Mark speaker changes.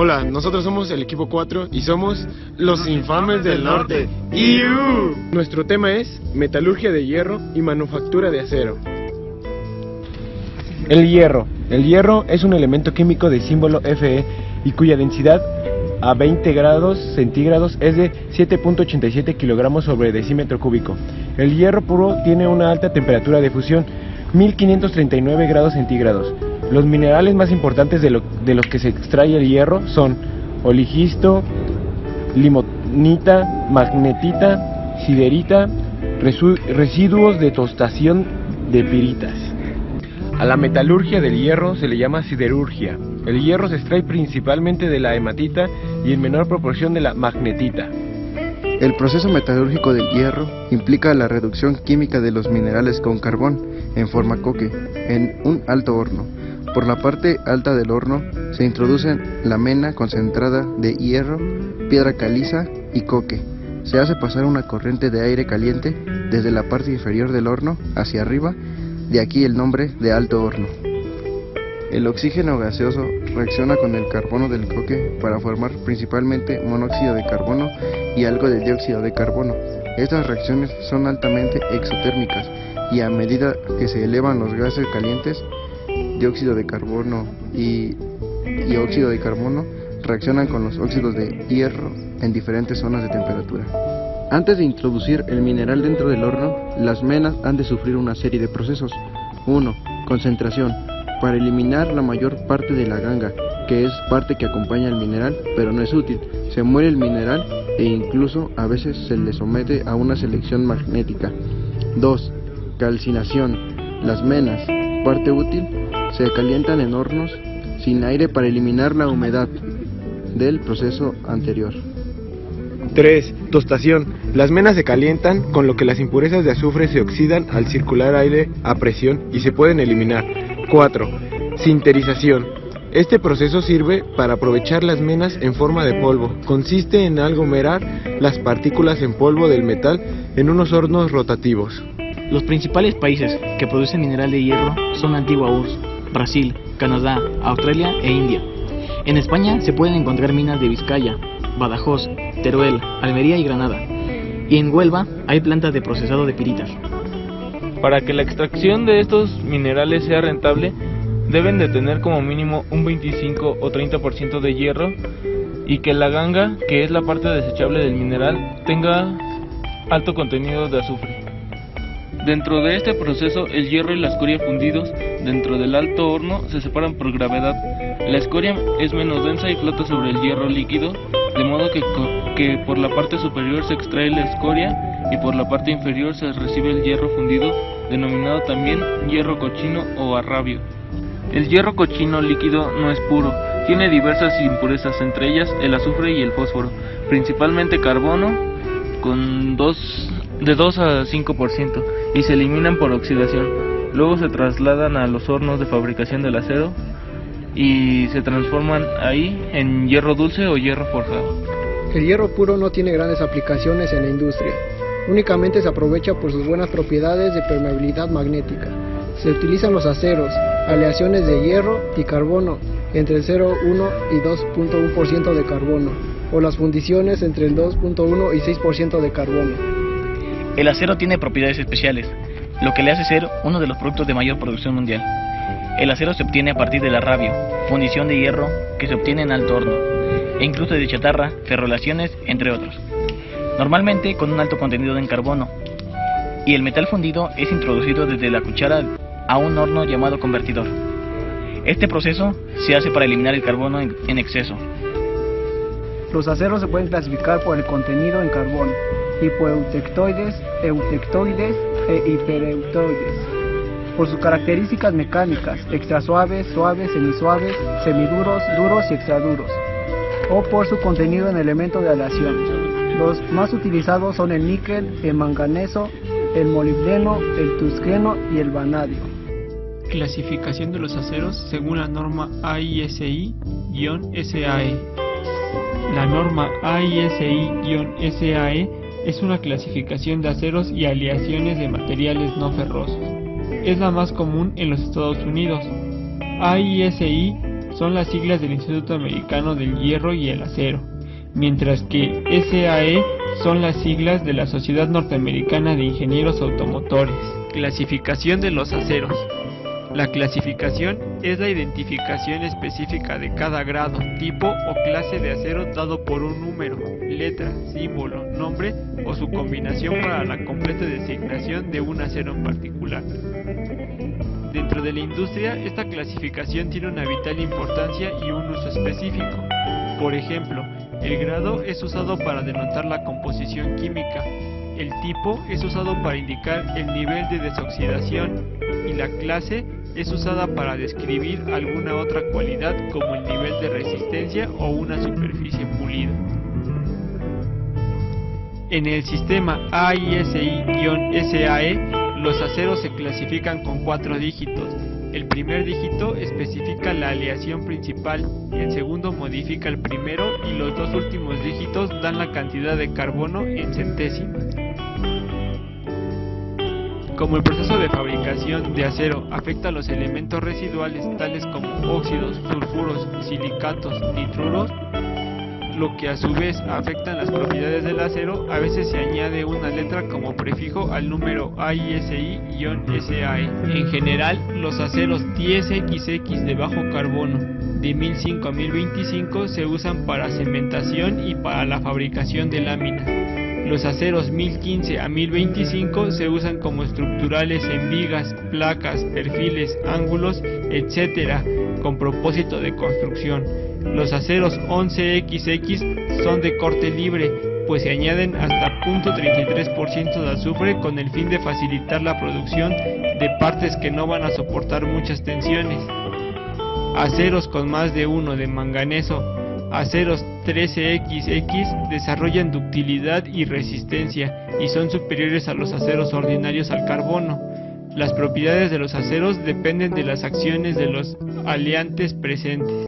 Speaker 1: Hola, nosotros somos el equipo 4 y somos los infames del norte. ¡Iu! Nuestro tema es metalurgia de hierro y manufactura de acero. El hierro. El hierro es un elemento químico de símbolo Fe y cuya densidad a 20 grados centígrados es de 7.87 kilogramos sobre decímetro cúbico. El hierro puro tiene una alta temperatura de fusión, 1539 grados centígrados. Los minerales más importantes de los que se extrae el hierro son oligisto, limonita, magnetita, siderita, residuos de tostación de piritas. A la metalurgia del hierro se le llama siderurgia. El hierro se extrae principalmente de la hematita y en menor proporción de la magnetita.
Speaker 2: El proceso metalúrgico del hierro implica la reducción química de los minerales con carbón en forma coque en un alto horno. Por la parte alta del horno se introduce la mena concentrada de hierro, piedra caliza y coque. Se hace pasar una corriente de aire caliente desde la parte inferior del horno hacia arriba, de aquí el nombre de alto horno. El oxígeno gaseoso reacciona con el carbono del coque para formar principalmente monóxido de carbono y algo de dióxido de carbono. Estas reacciones son altamente exotérmicas y a medida que se elevan los gases calientes, dióxido de carbono y óxido de carbono reaccionan con los óxidos de hierro en diferentes zonas de temperatura. Antes de introducir el mineral dentro del horno, las menas han de sufrir una serie de procesos. 1. Concentración. Para eliminar la mayor parte de la ganga, que es parte que acompaña al mineral, pero no es útil. Se muere el mineral e incluso a veces se le somete a una selección magnética. 2. Calcinación. Las menas, parte útil, se calientan en hornos sin aire para eliminar la humedad del proceso anterior.
Speaker 1: 3. Tostación. Las menas se calientan, con lo que las impurezas de azufre se oxidan al circular aire a presión y se pueden eliminar. 4. Sinterización. Este proceso sirve para aprovechar las menas en forma de polvo. Consiste en aglomerar las partículas en polvo del metal en unos hornos rotativos.
Speaker 3: Los principales países que producen mineral de hierro son la antigua URSS, Brasil, Canadá, Australia e India. En España se pueden encontrar minas de Vizcaya, Badajoz, Teruel, Almería y Granada. Y en Huelva hay plantas de procesado de piritas.
Speaker 4: Para que la extracción de estos minerales sea rentable, deben de tener como mínimo un 25 o 30% de hierro y que la ganga, que es la parte desechable del mineral, tenga alto contenido de azufre. Dentro de este proceso, el hierro y la escoria fundidos dentro del alto horno se separan por gravedad. La escoria es menos densa y flota sobre el hierro líquido, de modo que por la parte superior se extrae la escoria y por la parte inferior se recibe el hierro fundido, denominado también hierro cochino o arrabio. El hierro cochino líquido no es puro, tiene diversas impurezas, entre ellas el azufre y el fósforo, principalmente carbono, con de 2 a 5%, y se eliminan por oxidación. Luego se trasladan a los hornos de fabricación del acero y se transforman ahí en hierro dulce o hierro forjado.
Speaker 5: El hierro puro no tiene grandes aplicaciones en la industria. Únicamente se aprovecha por sus buenas propiedades de permeabilidad magnética. Se utilizan los aceros, aleaciones de hierro y carbono entre el 0,1 y 2,1% de carbono, o las fundiciones entre el 2,1 y 6% de carbono.
Speaker 3: El acero tiene propiedades especiales, lo que le hace ser uno de los productos de mayor producción mundial. El acero se obtiene a partir del arrabio, fundición de hierro que se obtiene en alto horno, e incluso de chatarra, ferrolaciones, entre otros. Normalmente con un alto contenido en carbono, y el metal fundido es introducido desde la cuchara a un horno llamado convertidor. Este proceso se hace para eliminar el carbono en exceso.
Speaker 6: Los aceros se pueden clasificar por el contenido en carbono: hipoeutectoides, eutectoides e hipereutoides. Por sus características mecánicas, extra suaves, suaves, semisuaves, semiduros, duros y extraduros, o por su contenido en elementos de aleación. Los más utilizados son el níquel, el manganeso, el molibdeno, el tungsteno y el vanadio.
Speaker 7: Clasificación de los aceros según la norma AISI-SAE. La norma AISI-SAE es una clasificación de aceros y aleaciones de materiales no ferrosos. Es la más común en los Estados Unidos. AISI son las siglas del Instituto Americano del Hierro y el Acero, mientras que SAE son las siglas de la Sociedad Norteamericana de Ingenieros Automotores. Clasificación de los aceros. La clasificación es la identificación específica de cada grado, tipo o clase de acero dado por un número, letra, símbolo, nombre o su combinación para la completa designación de un acero en particular. Dentro de la industria, esta clasificación tiene una vital importancia y un uso específico. Por ejemplo, el grado es usado para denotar la composición química, el tipo es usado para indicar el nivel de desoxidación y la clase es usada para describir alguna otra cualidad como el nivel de resistencia o una superficie pulida. En el sistema AISI-SAE, los aceros se clasifican con 4 dígitos. El primer dígito especifica la aleación principal, el segundo modifica el primero y los 2 últimos dígitos dan la cantidad de carbono en centésimas. Como el proceso de fabricación de acero afecta a los elementos residuales tales como óxidos, sulfuros, silicatos, nitruros, lo que a su vez afectan las propiedades del acero, a veces se añade una letra como prefijo al número AISI-SAE. En general, los aceros 10XX de bajo carbono de 1005 a 1025 se usan para cementación y para la fabricación de láminas. Los aceros 1015 a 1025 se usan como estructurales en vigas, placas, perfiles, ángulos, etc., con propósito de construcción. Los aceros 11XX son de corte libre, pues se añaden hasta 0.33% de azufre con el fin de facilitar la producción de partes que no van a soportar muchas tensiones. Aceros con más de 1 de manganeso, aceros 13XX desarrollan ductilidad y resistencia y son superiores a los aceros ordinarios al carbono. Las propiedades de los aceros dependen de las acciones de los aleantes presentes.